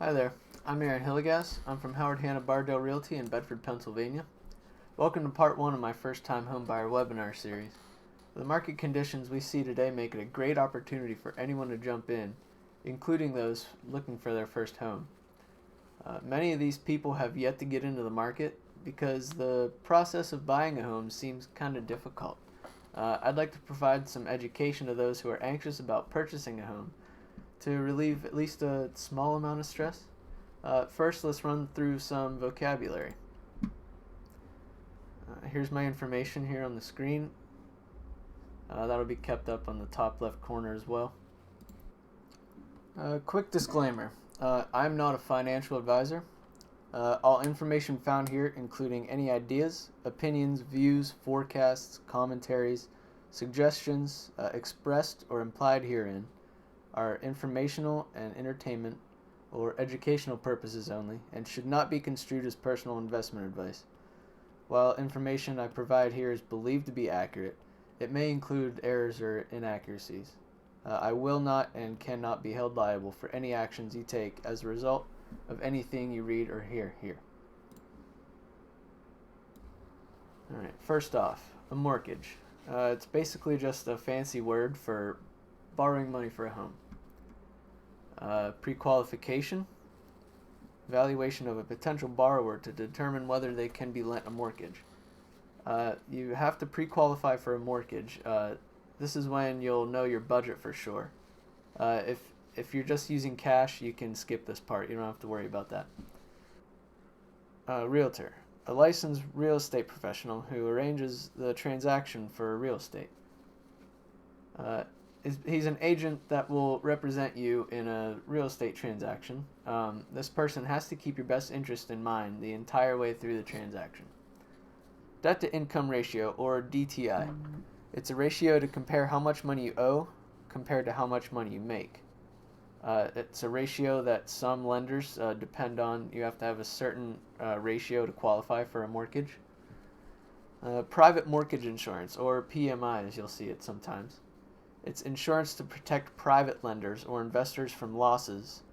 Hi there, I'm Aaron Hillegas. I'm from Howard Hanna Bardell Realty in Bedford, Pennsylvania. Welcome to part one of my first time homebuyer webinar series. The market conditions we see today make it a great opportunity for anyone to jump in, including those looking for their first home. Many of these people have yet to get into the market because the process of buying a home seems kind of difficult. I'd like to provide some education to those who are anxious about purchasing a home to relieve at least a small amount of stress. First, let's run through some vocabulary. Here's my information here on the screen. That'll be kept up on the top left corner as well. Quick disclaimer. I'm not a financial advisor. All information found here, including any ideas, opinions, views, forecasts, commentaries, suggestions expressed or implied herein, are informational and entertainment or educational purposes only and should not be construed as personal investment advice. While information I provide here is believed to be accurate, it may include errors or inaccuracies. I will not and cannot be held liable for any actions you take as a result of anything you read or hear here. Alright, first off, a mortgage. It's basically just a fancy word for borrowing money for a home. Pre-qualification, valuation of a potential borrower to determine whether they can be lent a mortgage. You have to pre-qualify for a mortgage. This is when you'll know your budget for sure. If you're just using cash, you can skip this part. You don't have to worry about that. Realtor, a licensed real estate professional who arranges the transaction for real estate. He's an agent that will represent you in a real estate transaction. This person has to keep your best interest in mind the entire way through the transaction. Debt to income ratio, or DTI. It's a ratio to compare how much money you owe compared to how much money you make. It's a ratio that some lenders depend on. You have to have a certain ratio to qualify for a mortgage. Private mortgage insurance, or PMI as you'll see it sometimes. It's insurance to protect private lenders or investors from losses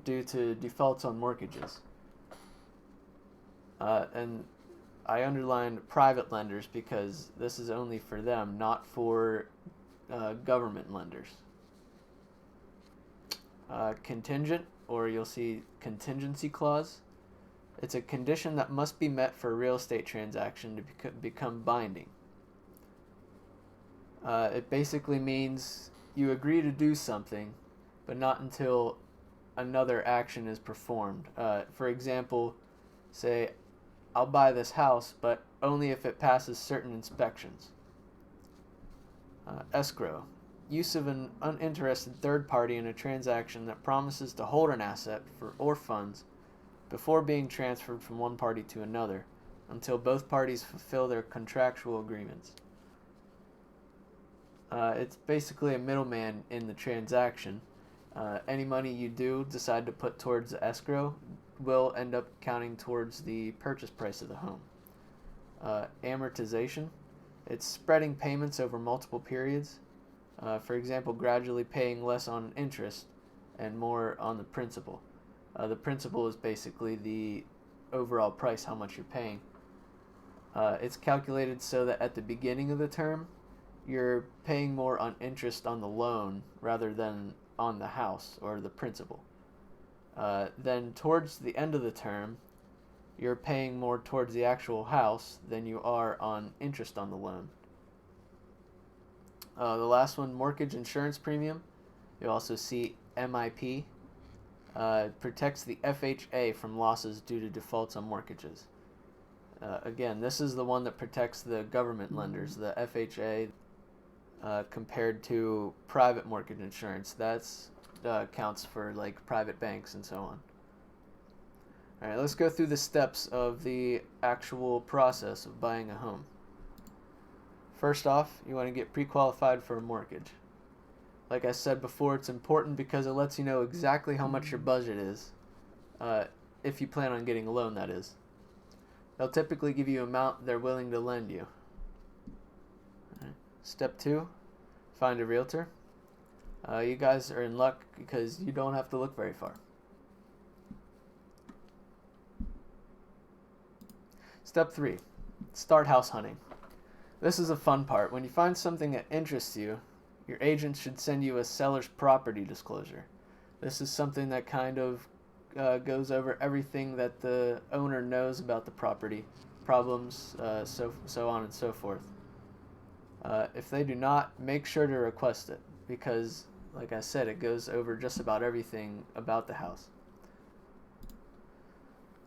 due to defaults on mortgages. And I underlined private lenders because this is only for them, not for government lenders. Contingent, or you'll see contingency clause. It's a condition that must be met for a real estate transaction to become binding. It basically means you agree to do something, but not until another action is performed. For example, say, I'll buy this house, but only if it passes certain inspections. Escrow, use of an uninterested third party in a transaction that promises to hold an asset or funds before being transferred from one party to another until both parties fulfill their contractual agreements. It's basically a middleman in the transaction. Any money you do decide to put towards the escrow will end up counting towards the purchase price of the home. Amortization, it's spreading payments over multiple periods. For example, gradually paying less on interest and more on the principal. The principal is basically the overall price, how much you're paying. It's calculated so that at the beginning of the term, you're paying more on interest on the loan rather than on the house or the principal. Then towards the end of the term, you're paying more towards the actual house than you are on interest on the loan. The last one, mortgage insurance premium. You'll also see MIP. Protects the FHA from losses due to defaults on mortgages. Again, this is the one that protects the government lenders, the FHA, compared to private mortgage insurance. That's counts for like private banks and so on. Alright, let's go through the steps of the actual process of buying a home. First off, you want to get pre-qualified for a mortgage. Like I said before, it's important because it lets you know exactly how much your budget is, if you plan on getting a loan, that is. They'll typically give you an amount they're willing to lend you. Right. Step 2, find a realtor. You guys are in luck because you don't have to look very far. Step 3. Start house hunting. This is a fun part. When you find something that interests you, your agent should send you a seller's property disclosure. This is something that kind of goes over everything that the owner knows about the property, problems, so on and so forth. If they do not, make sure to request it because, like I said, it goes over just about everything about the house.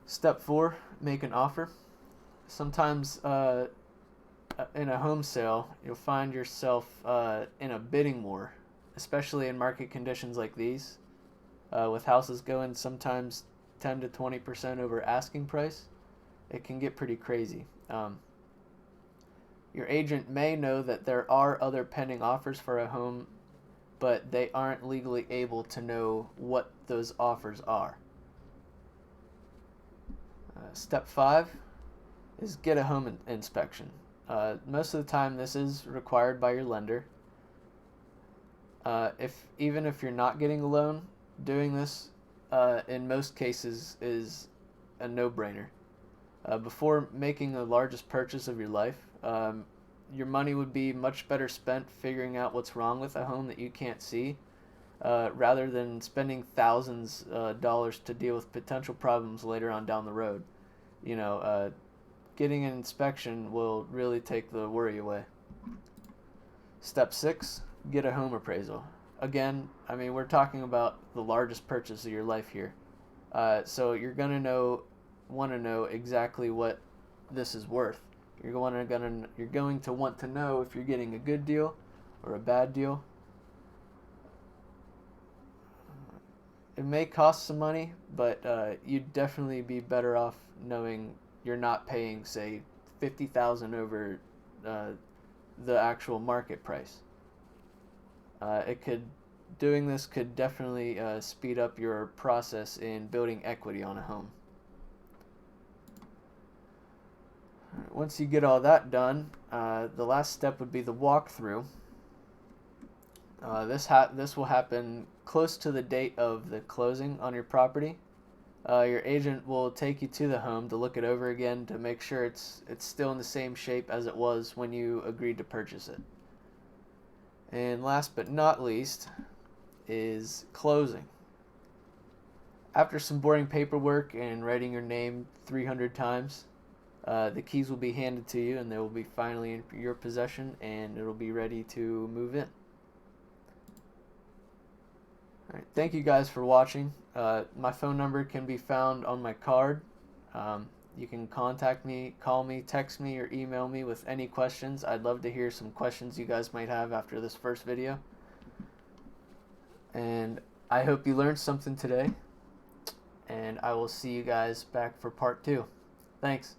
Step 4, make an offer. Sometimes in a home sale, you'll find yourself in a bidding war, especially in market conditions like these, with houses going sometimes 10 to 20% over asking price. It can get pretty crazy. Your agent may know that there are other pending offers for a home, but they aren't legally able to know what those offers are. Step 5 is get a home inspection. Most of the time this is required by your lender. Even if you're not getting a loan, doing this in most cases is a no-brainer. Before making the largest purchase of your life, your money would be much better spent figuring out what's wrong with a home that you can't see, rather than spending thousands of dollars to deal with potential problems later on down the road. Getting an inspection will really take the worry away. Step 6, get a home appraisal. Again, we're talking about the largest purchase of your life here. So you're going to want to know exactly what this is worth. You're going to want to know if you're getting a good deal or a bad deal. It may cost some money, but you'd definitely be better off knowing you're not paying, say, $50,000 over the actual market price. Doing this could definitely speed up your process in building equity on a home. Once you get all that done, the last step would be the walkthrough. This will happen close to the date of the closing on your property. Your agent will take you to the home to look it over again to make sure it's still in the same shape as it was when you agreed to purchase it. And last but not least is closing. After some boring paperwork and writing your name 300 times, the keys will be handed to you and they will be finally in your possession and it'll be ready to move in. Alright, thank you guys for watching. My phone number can be found on my card. You can contact me, call me, text me, or email me with any questions. I'd love to hear some questions you guys might have after this first video. And I hope you learned something today. And I will see you guys back for part 2. Thanks.